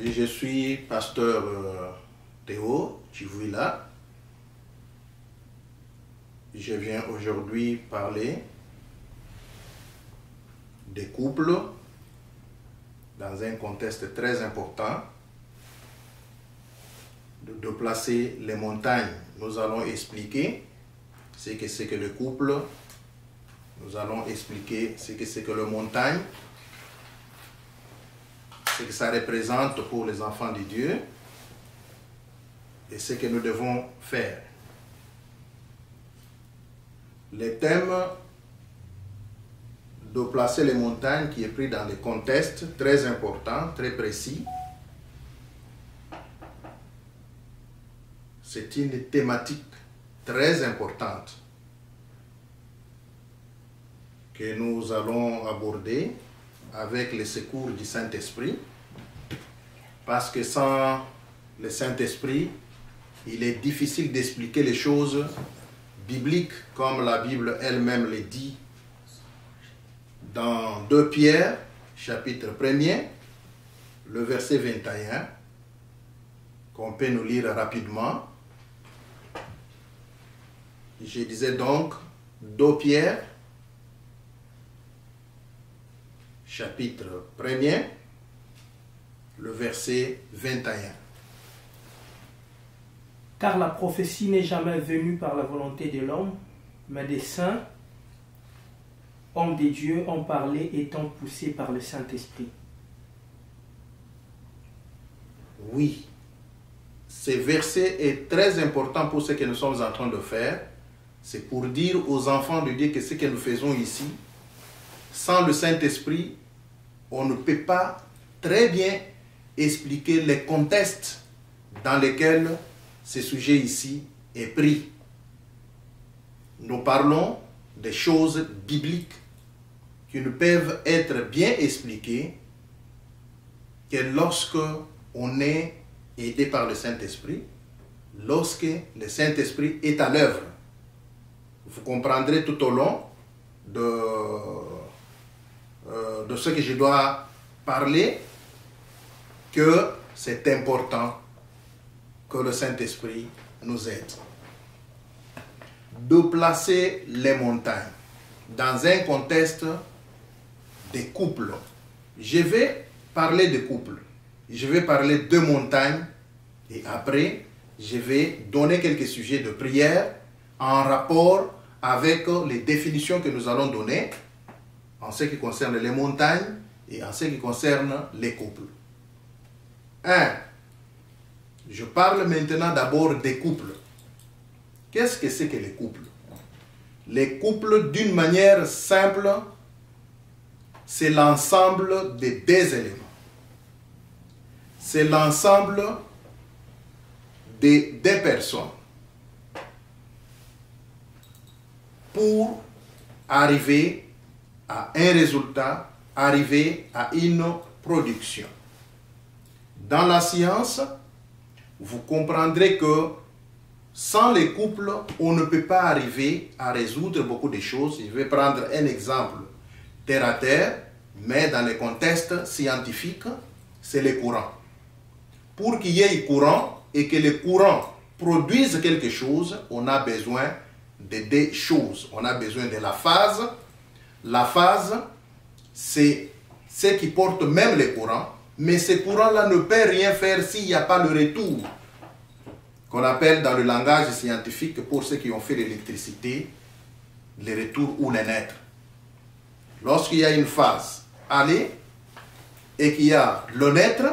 Je suis pasteur Théo Chivouila. Je viens aujourd'hui parler des couples dans un contexte très important, de placer les montagnes. Nous allons expliquer ce que c'est que le couple. Nous allons expliquer ce que c'est que le montagne, ce que ça représente pour les enfants de Dieu et ce que nous devons faire. Le thème de placer les montagnes qui est pris dans le contexte très important, très précis. C'est une thématique très importante que nous allons aborder avec le secours du Saint-Esprit, parce que sans le Saint-Esprit, il est difficile d'expliquer les choses bibliques comme la Bible elle-même le dit dans 2 Pierre, chapitre 1er, le verset 21, qu'on peut nous lire rapidement. Je disais donc 2 Pierre, chapitre 1er, le verset 21. Car la prophétie n'est jamais venue par la volonté de l'homme, mais des saints, hommes de Dieu, ont parlé étant poussés par le Saint-Esprit. Oui, ce verset est très important pour ce que nous sommes en train de faire. C'est pour dire aux enfants de Dieu que ce que nous faisons ici, sans le Saint-Esprit, on ne peut pas très bien expliquer les contextes dans lesquels ce sujet ici est pris. Nous parlons des choses bibliques qui ne peuvent être bien expliquées que lorsque on est aidé par le Saint-Esprit, lorsque le Saint-Esprit est à l'œuvre. Vous comprendrez tout au long de ce que je dois parler que c'est important que le Saint-Esprit nous aide. De placer les montagnes dans un contexte des couples. Je vais parler de couples. Je vais parler de montagnes et après, je vais donner quelques sujets de prière en rapport avec les définitions que nous allons donner en ce qui concerne les montagnes et en ce qui concerne les couples. 1. Je parle maintenant d'abord des couples. Qu'est-ce que c'est que les couples? Les couples, d'une manière simple, c'est l'ensemble des deux éléments. C'est l'ensemble des deux personnes pour arriver à un résultat, arriver à une production. Dans la science, vous comprendrez que sans les couples, on ne peut pas arriver à résoudre beaucoup de choses. Je vais prendre un exemple terre à terre, mais dans le contexte scientifique, c'est les courants. Pour qu'il y ait courant et que les courants produisent quelque chose, on a besoin de deux choses. On a besoin de la phase. La phase, c'est ce qui porte même les courants, mais ces courants-là ne peuvent rien faire s'il n'y a pas le retour, qu'on appelle dans le langage scientifique, pour ceux qui ont fait l'électricité, le retour ou le naître. Lorsqu'il y a une phase aller et qu'il y a le naître,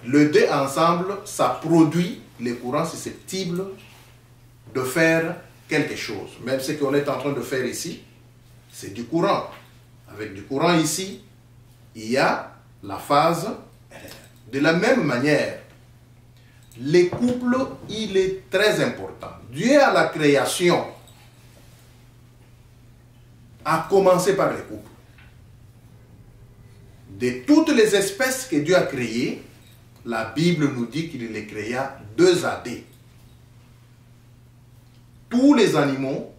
les deux ensemble, ça produit les courants susceptibles de faire quelque chose. Même ce qu'on est en train de faire ici, c'est du courant. Avec du courant ici, il y a la phase. De la même manière, les couples, il est très important. Dieu à la création a commencé par les couples. De toutes les espèces que Dieu a créées, la Bible nous dit qu'il les créa 2 à 2. Tous les animaux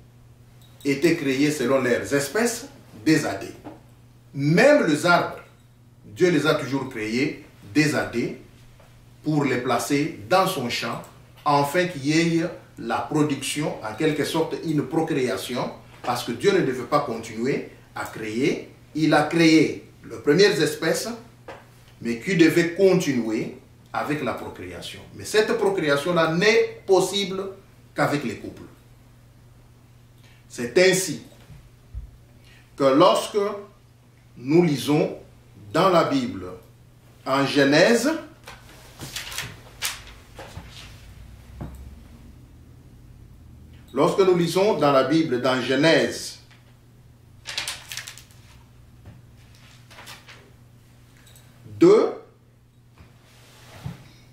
étaient créés selon leurs espèces, 2 à 2. Même les arbres, Dieu les a toujours créés des AD pour les placer dans son champ, afin qu'il y ait la production, en quelque sorte une procréation, parce que Dieu ne devait pas continuer à créer. Il a créé les premières espèces, mais qui devait continuer avec la procréation. Mais cette procréation-là n'est possible qu'avec les couples. C'est ainsi que lorsque nous lisons dans la Bible, en Genèse, lorsque nous lisons dans la Bible, dans Genèse,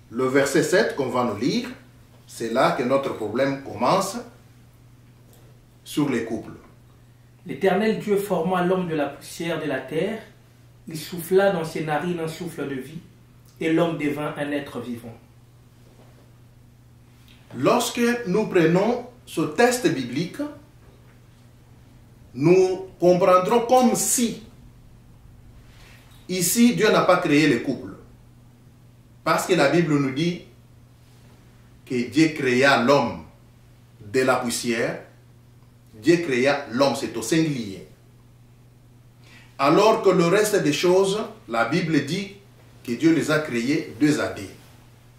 le verset 7 qu'on va nous lire, c'est là que notre problème commence sur les couples. L'Éternel Dieu forma l'homme de la poussière de la terre, il souffla dans ses narines un souffle de vie, et l'homme devint un être vivant. Lorsque nous prenons ce texte biblique, nous comprendrons comme si ici Dieu n'a pas créé les couples. Parce que la Bible nous dit que Dieu créa l'homme de la poussière. Dieu créa l'homme, c'est au singulier. Alors que le reste des choses, la Bible dit que Dieu les a créés 2 AD.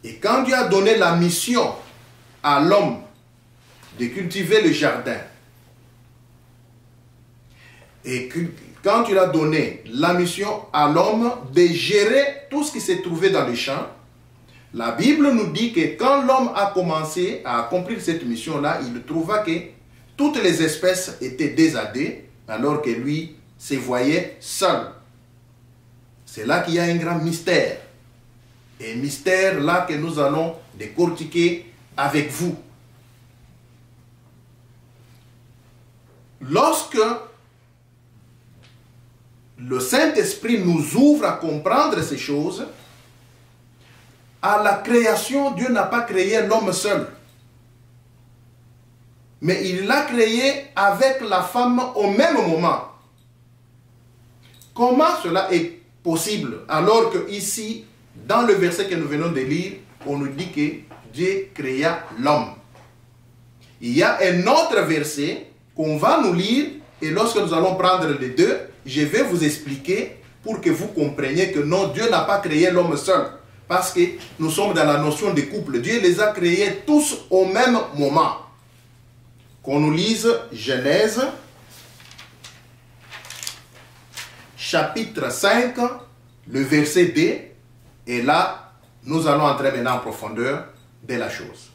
Et quand Dieu a donné la mission à l'homme de cultiver le jardin, et quand il a donné la mission à l'homme de gérer tout ce qui s'est trouvé dans le champ, la Bible nous dit que quand l'homme a commencé à accomplir cette mission-là, il trouva que toutes les espèces étaient désadées, alors que lui se voyait seul. C'est là qu'il y a un grand mystère. Et mystère là que nous allons décortiquer avec vous. Lorsque le Saint-Esprit nous ouvre à comprendre ces choses, à la création, Dieu n'a pas créé l'homme seul. Mais il l'a créé avec la femme au même moment. Comment cela est possible alors que ici, dans le verset que nous venons de lire, on nous dit que Dieu créa l'homme. Il y a un autre verset qu'on va nous lire et lorsque nous allons prendre les deux, je vais vous expliquer pour que vous compreniez que non, Dieu n'a pas créé l'homme seul. Parce que nous sommes dans la notion de couple. Dieu les a créés tous au même moment. Qu'on nous lise Genèse, chapitre 5, le verset 2. Et là, nous allons entrer maintenant en profondeur de la chose.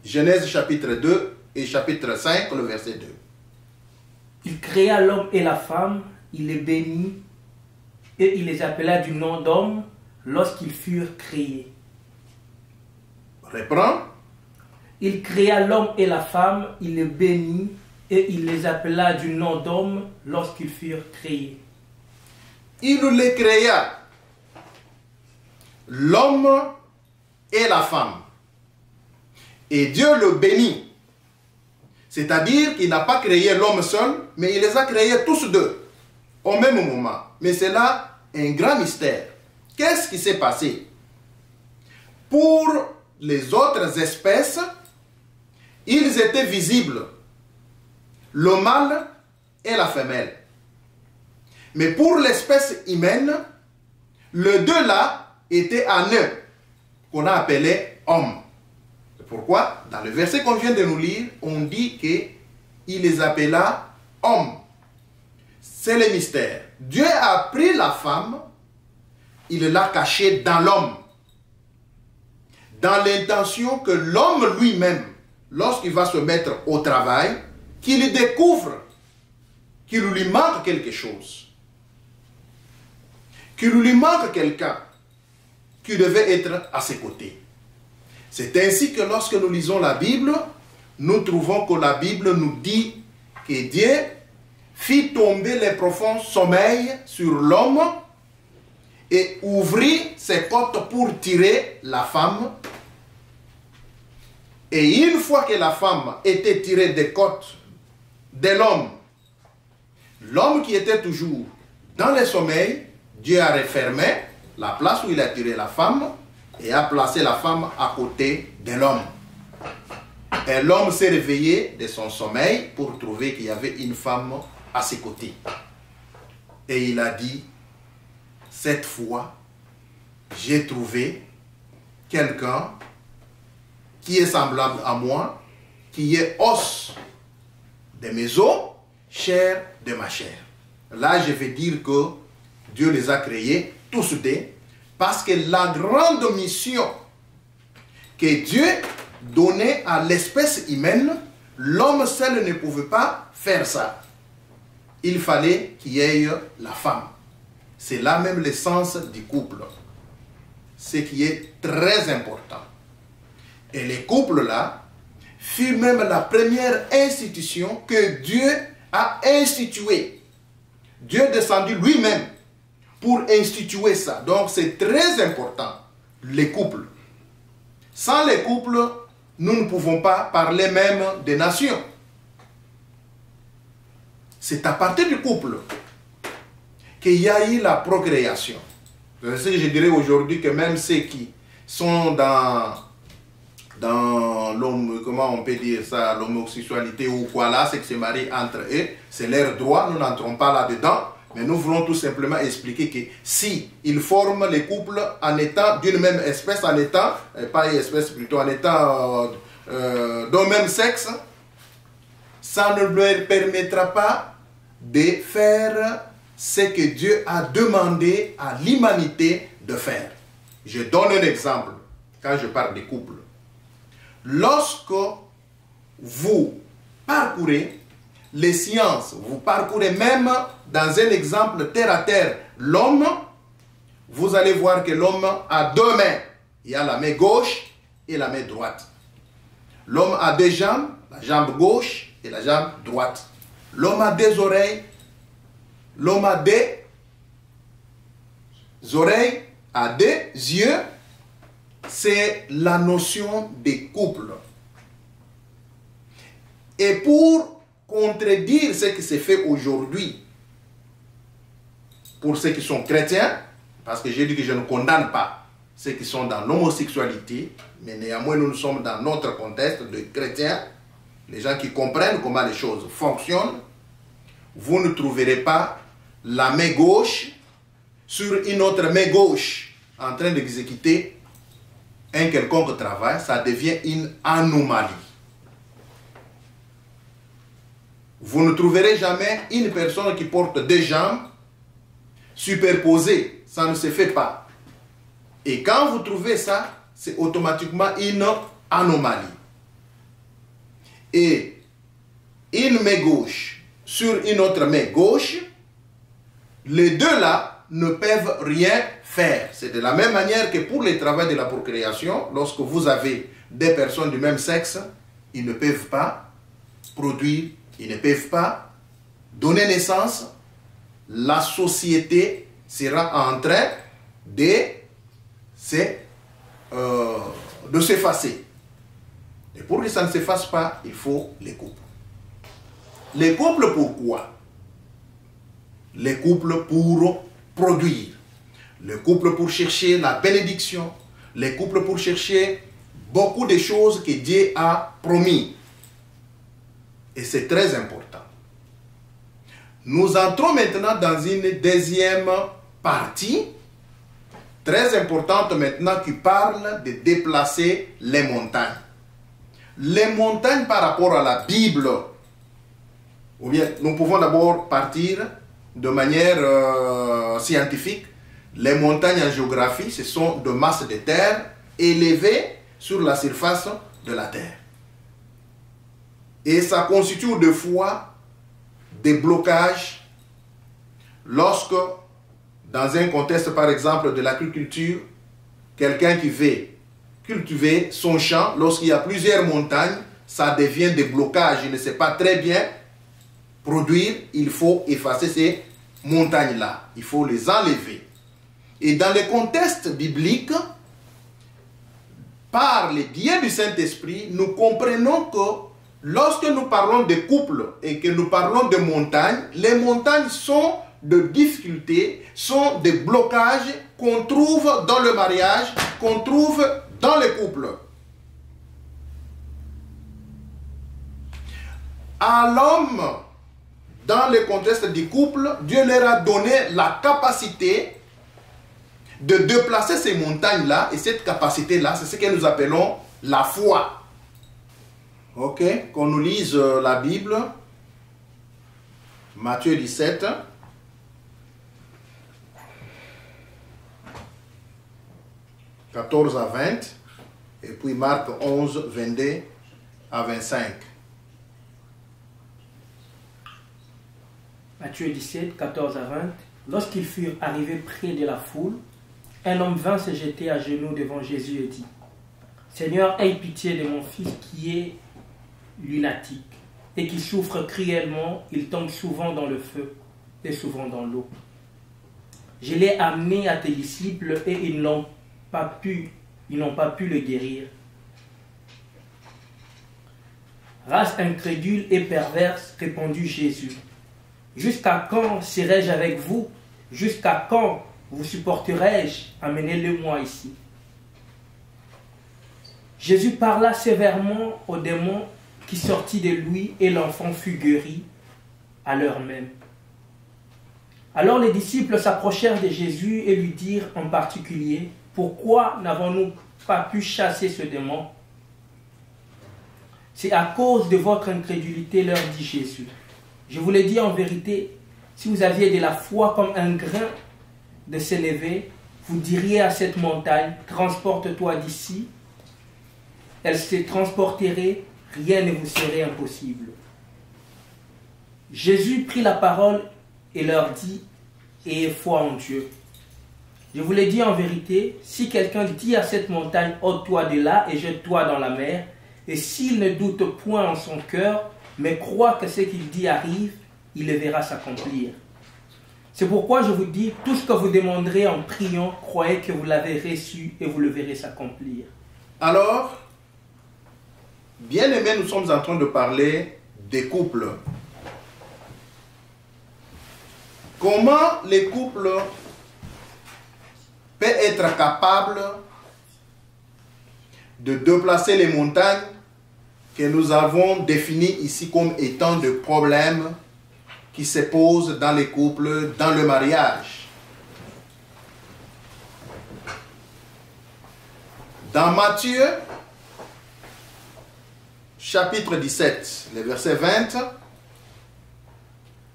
Genèse chapitre 2 et chapitre 5, le verset 2. Il créa l'homme et la femme, il les bénit, et il les appela du nom d'homme lorsqu'ils furent créés. Reprends. Il créa l'homme et la femme, il les bénit, et il les appela du nom d'homme lorsqu'ils furent créés. Il les créa, l'homme et la femme. Et Dieu le bénit. C'est-à-dire qu'il n'a pas créé l'homme seul, mais il les a créés tous deux, au même moment. Mais c'est là un grand mystère. Qu'est-ce qui s'est passé? Pour les autres espèces, ils étaient visibles, le mâle et la femelle. Mais pour l'espèce humaine, les deux là étaient en eux, qu'on a appelé homme. C'est pourquoi, dans le verset qu'on vient de nous lire, on dit qu'il les appela hommes. C'est le mystère. Dieu a pris la femme, il l'a cachée dans l'homme, dans l'intention que l'homme lui-même, lorsqu'il va se mettre au travail, qu'il découvre qu'il lui manque quelque chose, qu'il lui manque quelqu'un qui devait être à ses côtés. C'est ainsi que lorsque nous lisons la Bible, nous trouvons que la Bible nous dit que Dieu fit tomber les profonds sommeils sur l'homme et ouvrit ses côtes pour tirer la femme. Et une fois que la femme était tirée des côtes de l'homme, l'homme qui était toujours dans le sommeil, Dieu a refermé la place où il a tiré la femme et a placé la femme à côté de l'homme. Et l'homme s'est réveillé de son sommeil pour trouver qu'il y avait une femme à ses côtés. Et il a dit, cette fois, j'ai trouvé quelqu'un qui est semblable à moi, qui est os de mes os, chair de ma chair. Là, je vais dire que Dieu les a créés tous deux, parce que la grande mission que Dieu donnait à l'espèce humaine, l'homme seul ne pouvait pas faire ça. Il fallait qu'il y ait la femme. C'est là même l'essence du couple. Ce qui est très important. Et les couples-là fut même la première institution que Dieu a instituée. Dieu est descendu lui-même pour instituer ça. Donc c'est très important, les couples. Sans les couples, nous ne pouvons pas parler même des nations. C'est à partir du couple qu'il y a eu la procréation. Je dirais aujourd'hui que même ceux qui sont dans l'homme, comment on peut dire ça, l'homosexualité ou quoi là, c'est que se marient entre eux, c'est leur droit, nous n'entrons pas là-dedans, mais nous voulons tout simplement expliquer que si ils forment les couples en étant d'une même espèce, en étant, pas une espèce plutôt, en étant d'un même sexe, ça ne leur permettra pas de faire ce que Dieu a demandé à l'humanité de faire. Je donne un exemple quand je parle des couples. Lorsque vous parcourez les sciences, vous parcourez même dans un exemple terre à terre l'homme, vous allez voir que l'homme a deux mains. Il y a la main gauche et la main droite. L'homme a deux jambes, la jambe gauche et la jambe droite. L'homme a des oreilles, l'homme a des oreilles, a des yeux. C'est la notion des couples. Et pour contredire ce qui se fait aujourd'hui, pour ceux qui sont chrétiens, parce que j'ai dit que je ne condamne pas ceux qui sont dans l'homosexualité, mais néanmoins nous sommes dans notre contexte de chrétiens, les gens qui comprennent comment les choses fonctionnent, vous ne trouverez pas la main gauche sur une autre main gauche en train d'exécuter un quelconque travail. Ça devient une anomalie. Vous ne trouverez jamais une personne qui porte deux jambes superposées. Ça ne se fait pas. Et quand vous trouvez ça, c'est automatiquement une anomalie. Et une main gauche sur une autre main gauche, les deux là ne peuvent rien faire. C'est de la même manière que pour le travail de la procréation, lorsque vous avez des personnes du même sexe, ils ne peuvent pas produire, ils ne peuvent pas donner naissance. La société sera en train de s'effacer. Et pour que ça ne s'efface pas, il faut les couples. Les couples pourquoi? Les couples pour produire. Les couples pour chercher la bénédiction. Les couples pour chercher beaucoup de choses que Dieu a promis. Et c'est très important. Nous entrons maintenant dans une deuxième partie, très importante maintenant, qui parle de déplacer les montagnes. Les montagnes par rapport à la Bible. Ou bien, nous pouvons d'abord partir de manière scientifique. Les montagnes en géographie, ce sont des masses de terre élevées sur la surface de la terre. Et ça constitue des fois des blocages lorsque, dans un contexte par exemple de l'agriculture, quelqu'un qui veut cultiver son champ, lorsqu'il y a plusieurs montagnes, ça devient des blocages. Il ne sait pas très bien produire, il faut effacer ces montagnes-là. Il faut les enlever. Et dans le contexte biblique, par le biais du Saint-Esprit, nous comprenons que lorsque nous parlons de couple et que nous parlons de montagnes, les montagnes sont de difficultés, sont des blocages qu'on trouve dans le mariage, qu'on trouve dans les couples. À l'homme, dans le contexte du couple, Dieu leur a donné la capacité de déplacer ces montagnes-là. Et cette capacité-là, c'est ce que nous appelons la foi. Ok, qu'on nous lise la Bible. Matthieu 17. « 14 à 20. Et puis Marc 11, 22 à 25. Matthieu 17, 14 à 20. Lorsqu'ils furent arrivés près de la foule, un homme vint se jeter à genoux devant Jésus et dit, « Seigneur, aie pitié de mon fils qui est lunatique et qui souffre cruellement. Il tombe souvent dans le feu et souvent dans l'eau. Je l'ai amené à tes disciples et ils n'ont pas pu le guérir. » Race incrédule et perverse, répondit Jésus. Jusqu'à quand serai-je avec vous? Jusqu'à quand vous supporterai-je? Amenez-le-moi ici. Jésus parla sévèrement au démon qui sortit de lui et l'enfant fut guéri à l'heure même. Alors les disciples s'approchèrent de Jésus et lui dirent en particulier, « Pourquoi n'avons-nous pas pu chasser ce démon? » « C'est à cause de votre incrédulité, leur dit Jésus. Je vous l'ai dit en vérité, si vous aviez de la foi comme un grain de sénévé, vous diriez à cette montagne, transporte-toi d'ici. Elle se transporterait, rien ne vous serait impossible. » Jésus prit la parole et leur dit, « Ayez foi en Dieu. Je vous l'ai dit en vérité, si quelqu'un dit à cette montagne, ôte-toi de là et jette-toi dans la mer, et s'il ne doute point en son cœur, mais croit que ce qu'il dit arrive, il le verra s'accomplir. C'est pourquoi je vous dis, tout ce que vous demanderez en priant, croyez que vous l'avez reçu et vous le verrez s'accomplir. » Alors, bien aimés, nous sommes en train de parler des couples. Comment les couples peuvent être capables de déplacer les montagnes que nous avons définies ici comme étant des problèmes qui se posent dans les couples, dans le mariage. Dans Matthieu, chapitre 17, les versets 20,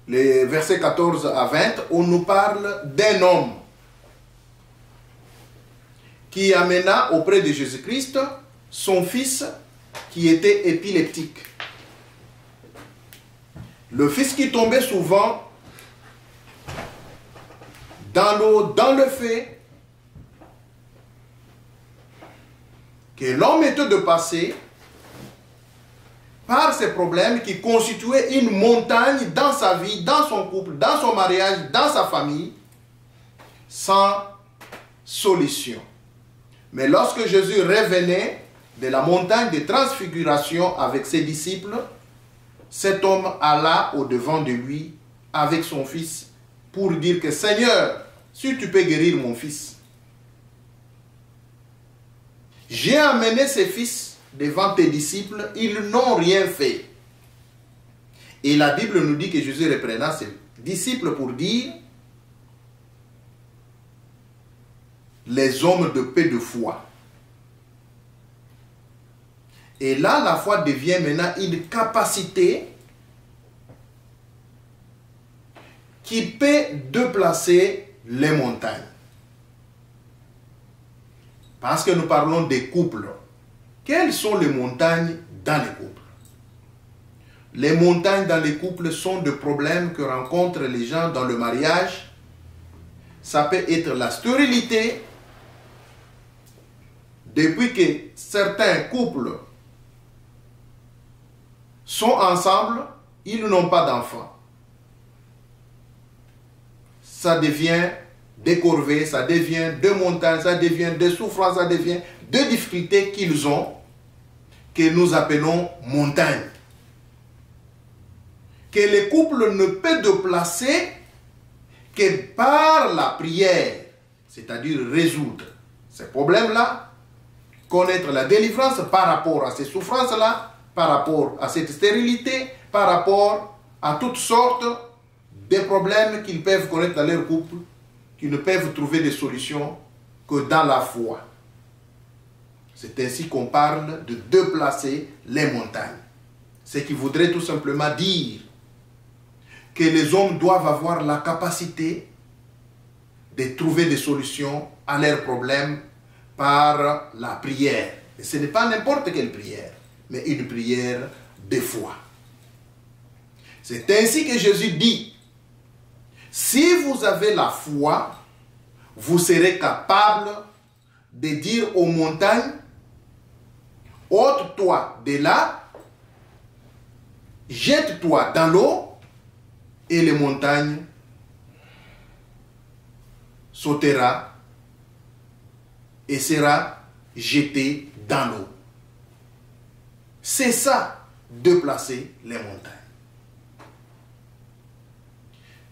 les versets 14 à 20, on nous parle d'un homme qui amena auprès de Jésus-Christ son fils qui était épileptique. Le fils qui tombait souvent dans l'eau, dans le feu, que l'homme était de passer par ces problèmes qui constituaient une montagne dans sa vie, dans son couple, dans son mariage, dans sa famille, sans solution. Mais lorsque Jésus revenait de la montagne de transfiguration avec ses disciples, cet homme alla au-devant de lui avec son fils pour dire que « Seigneur, si tu peux guérir mon fils, j'ai amené ces fils devant tes disciples, ils n'ont rien fait. » Et la Bible nous dit que Jésus reprena ses disciples pour dire « les hommes de peu de foi ». Et là, la foi devient maintenant une capacité qui peut déplacer les montagnes. Parce que nous parlons des couples. Quelles sont les montagnes dans les couples? Les montagnes dans les couples sont des problèmes que rencontrent les gens dans le mariage. Ça peut être la stérilité. Depuis que certains couples sont ensemble, ils n'ont pas d'enfants. Ça devient des corvées, ça devient des montagnes, ça devient des souffrances, ça devient des difficultés qu'ils ont, que nous appelons montagnes. Que les couples ne peuvent déplacer que par la prière. c'est-à-dire résoudre ces problèmes-là, connaître la délivrance par rapport à ces souffrances-là, par rapport à cette stérilité, par rapport à toutes sortes de problèmes qu'ils peuvent connaître dans leur couple, qu'ils ne peuvent trouver des solutions que dans la foi. C'est ainsi qu'on parle de déplacer les montagnes. Ce qui voudrait tout simplement dire que les hommes doivent avoir la capacité de trouver des solutions à leurs problèmes par la prière. Et ce n'est pas n'importe quelle prière, mais une prière de foi. C'est ainsi que Jésus dit, si vous avez la foi, vous serez capable de dire aux montagnes, ôte-toi de là, jette-toi dans l'eau, et les montagnes sautera et sera jetée dans l'eau. C'est ça, déplacer les montagnes.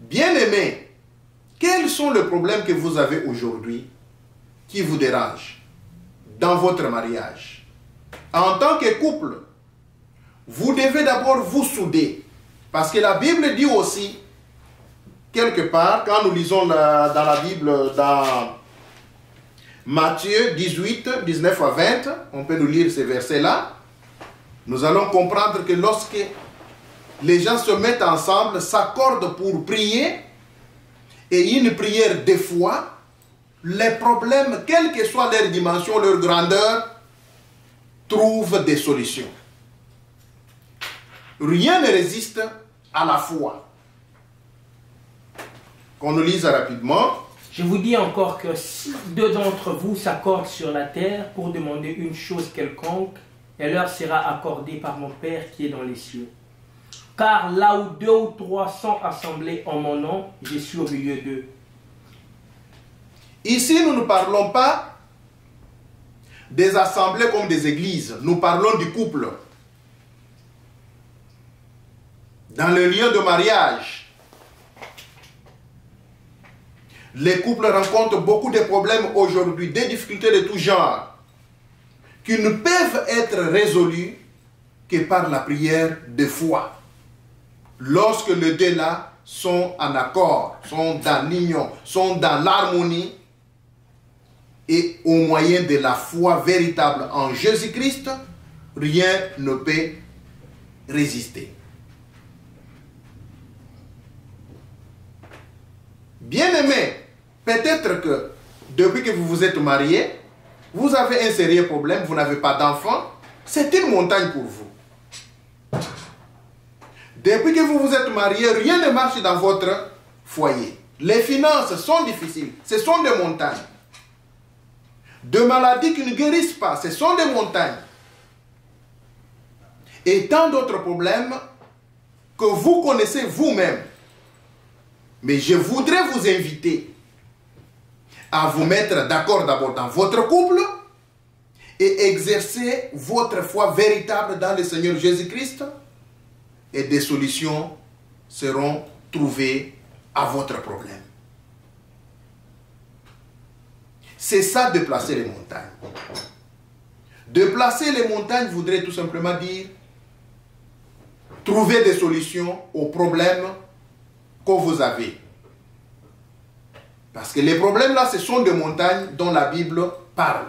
Bien-aimés, quels sont les problèmes que vous avez aujourd'hui qui vous dérangent dans votre mariage? En tant que couple, vous devez d'abord vous souder. Parce que la Bible dit aussi, quelque part, quand nous lisons dans la Bible, dans Matthieu 18, 19 à 20, on peut nous lire ces versets-là, nous allons comprendre que lorsque les gens se mettent ensemble, s'accordent pour prier, et une prière de foi, les problèmes, quelle que soit leur dimension, leur grandeur, trouvent des solutions. Rien ne résiste à la foi. Qu'on nous lise rapidement. Je vous dis encore que si deux d'entre vous s'accordent sur la terre pour demander une chose quelconque, elle leur sera accordée par mon Père qui est dans les cieux. Car là où 2 ou 3 sont assemblés en mon nom, je suis au milieu d'eux. Ici, nous ne parlons pas des assemblées comme des églises. Nous parlons du couple. Dans le lieu de mariage, les couples rencontrent beaucoup de problèmes aujourd'hui, des difficultés de tout genre, qui ne peuvent être résolues que par la prière de foi. Lorsque les deux là sont en accord, sont dans l'union, sont dans l'harmonie, et au moyen de la foi véritable en Jésus-Christ, rien ne peut résister. Bien-aimés, peut-être que depuis que vous vous êtes mariés, vous avez un sérieux problème, vous n'avez pas d'enfant, c'est une montagne pour vous. Depuis que vous vous êtes mariés, rien ne marche dans votre foyer. Les finances sont difficiles, ce sont des montagnes. De maladies qui ne guérissent pas, ce sont des montagnes. Et tant d'autres problèmes que vous connaissez vous-même. Mais je voudrais vous inviter à vous mettre d'accord d'abord dans votre couple et exercer votre foi véritable dans le Seigneur Jésus-Christ, et des solutions seront trouvées à votre problème. C'est ça, déplacer les montagnes. Déplacer les montagnes voudrait tout simplement dire trouver des solutions aux problèmes que vous avez. Parce que les problèmes là, ce sont des montagnes dont la Bible parle.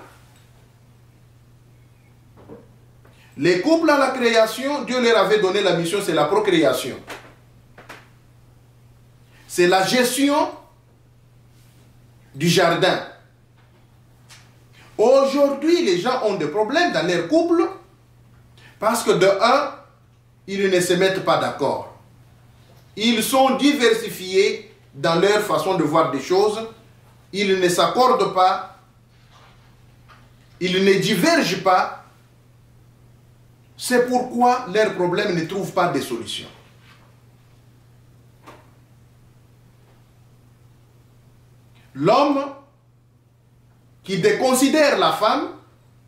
Les couples à la création, Dieu leur avait donné la mission, c'est la procréation. C'est la gestion du jardin. Aujourd'hui, les gens ont des problèmes dans leur couple parce que de un, ils ne se mettent pas d'accord. Ils sont diversifiés dans leur façon de voir des choses. Ils ne s'accordent pas. Ils ne divergent pas. C'est pourquoi leurs problèmes ne trouvent pas de solution. L'homme qui déconsidère la femme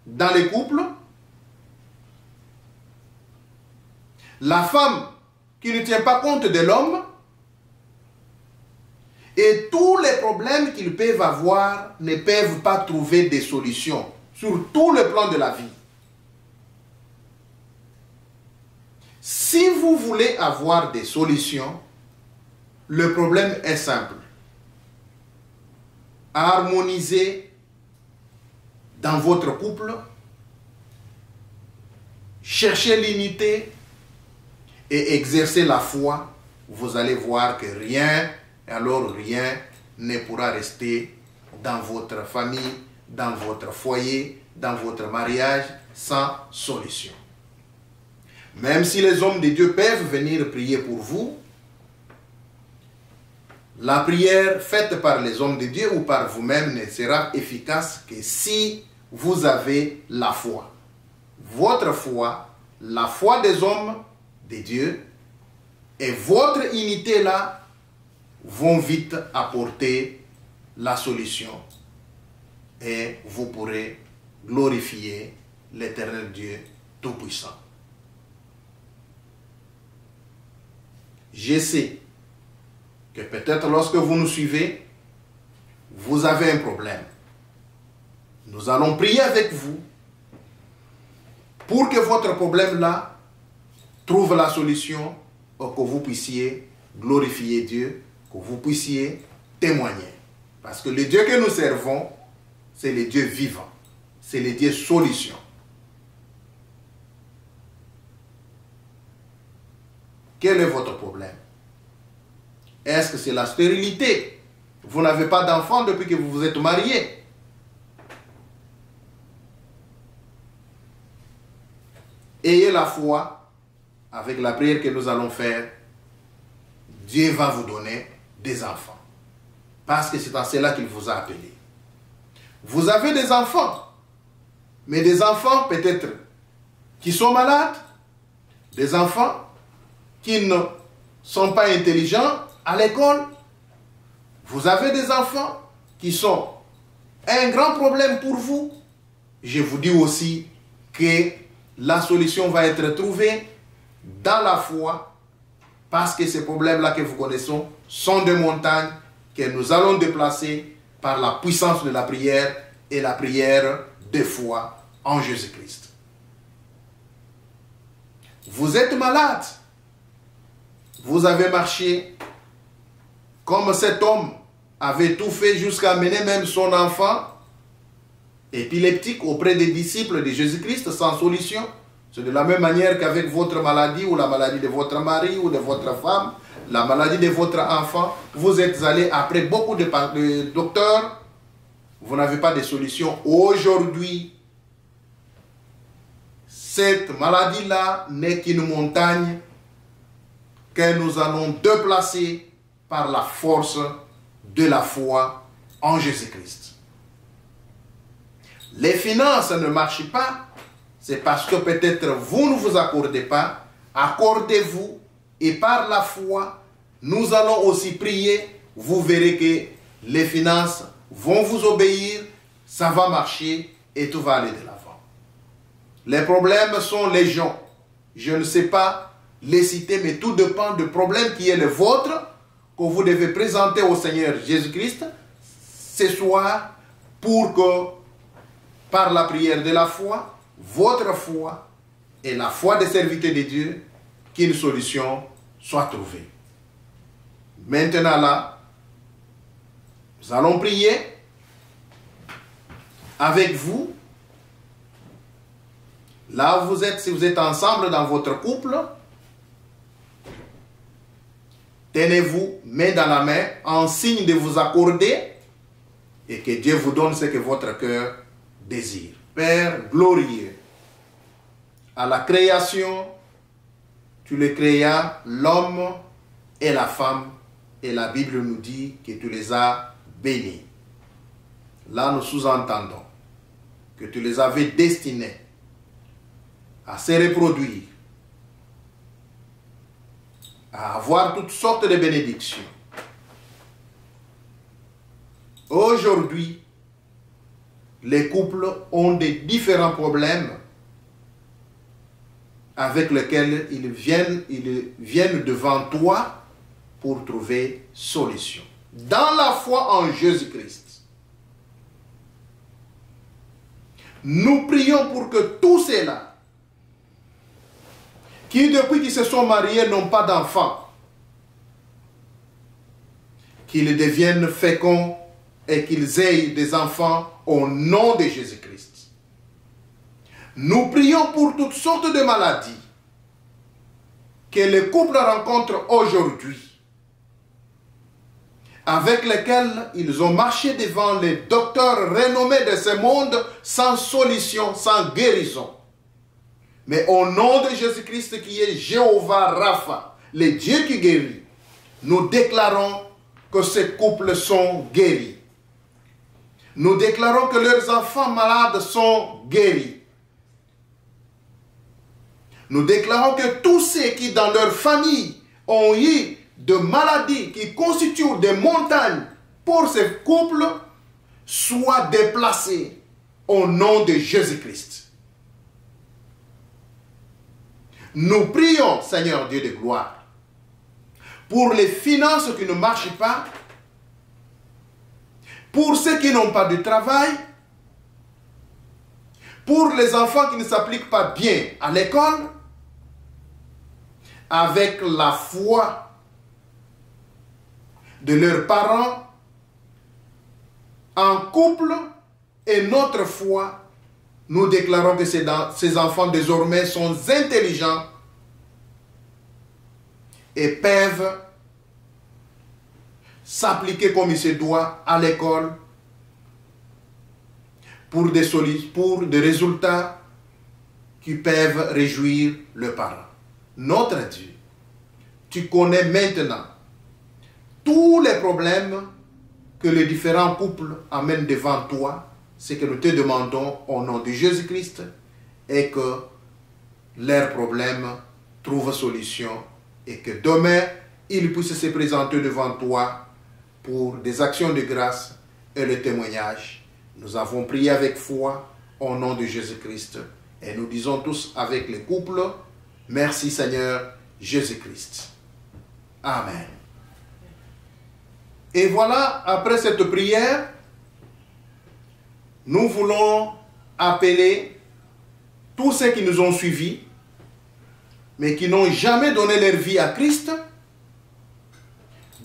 dans les couples, la femme qui ne tient pas compte de l'homme, Et tous les problèmes qu'ils peuvent avoir ne peuvent pas trouver des solutions sur tout le plan de la vie. Si vous voulez avoir des solutions, le problème est simple. Harmoniser dans votre couple, cherchez l'unité et exercer la foi. Vous allez voir que rien ne pourra rester dans votre famille, dans votre foyer, dans votre mariage, sans solution. Même si les hommes de Dieu peuvent venir prier pour vous, la prière faite par les hommes de Dieu ou par vous-même ne sera efficace que si vous avez la foi. Votre foi, la foi des hommes de Dieu et votre unité là vont vite apporter la solution et vous pourrez glorifier l'Éternel Dieu Tout-Puissant. Je sais que peut-être lorsque vous nous suivez, vous avez un problème. Nous allons prier avec vous pour que votre problème-là trouve la solution ou que vous puissiez glorifier Dieu, que vous puissiez témoigner. Parce que le Dieu que nous servons, c'est le Dieu vivant, c'est le Dieu solution. Quel est votre problème? Est-ce que c'est la stérilité? Vous n'avez pas d'enfant depuis que vous vous êtes mariés? Ayez la foi avec la prière que nous allons faire. Dieu va vous donner des enfants. Parce que c'est à cela qu'il vous a appelé. Vous avez des enfants. Mais des enfants peut-être qui sont malades. Des enfants qui ne sont pas intelligents à l'école. Vous avez des enfants qui sont un grand problème pour vous. Je vous dis aussi que la solution va être trouvée dans la foi, parce que ces problèmes-là que vous connaissez sont des montagnes que nous allons déplacer par la puissance de la prière et la prière de foi en Jésus-Christ. Vous êtes malade. Vous avez marché comme cet homme avait tout fait jusqu'à mener même son enfant épileptique auprès des disciples de Jésus-Christ sans solution. C'est de la même manière qu'avec votre maladie ou la maladie de votre mari ou de votre femme, la maladie de votre enfant, vous êtes allé après beaucoup de docteurs, vous n'avez pas de solution. Aujourd'hui, cette maladie-là n'est qu'une montagne que nous allons déplacer par la force de la foi en Jésus-Christ. Les finances ne marchent pas, c'est parce que peut-être vous ne vous accordez pas. Accordez-vous et par la foi, nous allons aussi prier. Vous verrez que les finances vont vous obéir, ça va marcher et tout va aller de l'avant. Les problèmes sont légion. Je ne sais pas les citer, mais tout dépend du problème qui est le vôtre, que vous devez présenter au Seigneur Jésus-Christ ce soir pour que, par la prière de la foi, votre foi et la foi des serviteurs de Dieu, qu'une solution soit trouvée. Maintenant là, nous allons prier avec vous. Là où vous êtes, si vous êtes ensemble dans votre couple, tenez-vous main dans la main en signe de vous accorder et que Dieu vous donne ce que votre cœur désire. Père glorieux, à la création, tu les créas, l'homme et la femme, et la Bible nous dit que tu les as bénis. Là, nous sous-entendons que tu les avais destinés à se reproduire, à avoir toutes sortes de bénédictions. Aujourd'hui, les couples ont des différents problèmes avec lesquels ils viennent devant toi pour trouver solution. dans la foi en Jésus-Christ. Nous prions pour que tous ceux-là, qui depuis qu'ils se sont mariés n'ont pas d'enfants, qu'ils deviennent féconds et qu'ils aient des enfants au nom de Jésus-Christ. Nous prions pour toutes sortes de maladies que les couples rencontrent aujourd'hui, avec lesquels ils ont marché devant les docteurs renommés de ce monde sans solution, sans guérison. Mais au nom de Jésus-Christ qui est Jéhovah Rapha, le Dieu qui guérit, nous déclarons que ces couples sont guéris. Nous déclarons que leurs enfants malades sont guéris. Nous déclarons que tous ceux qui dans leur famille ont eu de maladies qui constituent des montagnes pour ces couples soient déplacés au nom de Jésus-Christ. Nous prions, Seigneur Dieu de gloire, pour les finances qui ne marchent pas, pour ceux qui n'ont pas de travail, pour les enfants qui ne s'appliquent pas bien à l'école, avec la foi de leurs parents, en couple, et notre foi, nous déclarons que ces enfants désormais sont intelligents et peuvent s'appliquer comme il se doit à l'école pour des résultats qui peuvent réjouir le parent. Notre Dieu, tu connais maintenant tous les problèmes que les différents couples amènent devant toi. C'est que nous te demandons au nom de Jésus-Christ et que leurs problèmes trouvent solution et que demain, ils puissent se présenter devant toi pour des actions de grâce et le témoignage. Nous avons prié avec foi au nom de Jésus-Christ et nous disons tous avec les couples, merci Seigneur Jésus-Christ. Amen. Et voilà, après cette prière, nous voulons appeler tous ceux qui nous ont suivis, mais qui n'ont jamais donné leur vie à Christ,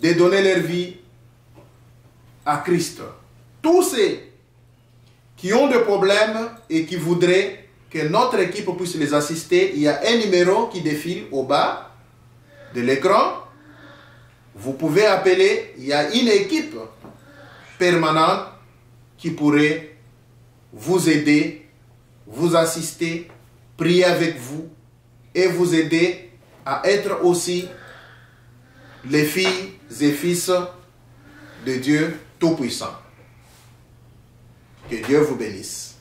de donner leur vie à Christ. Tous ceux qui ont des problèmes et qui voudraient que notre équipe puisse les assister, il y a un numéro qui défile au bas de l'écran. Vous pouvez appeler, il y a une équipe permanente qui pourrait vous aider, vous assister, prier avec vous et vous aider à être aussi les filles et fils de Dieu Tout-Puissant. Que Dieu vous bénisse.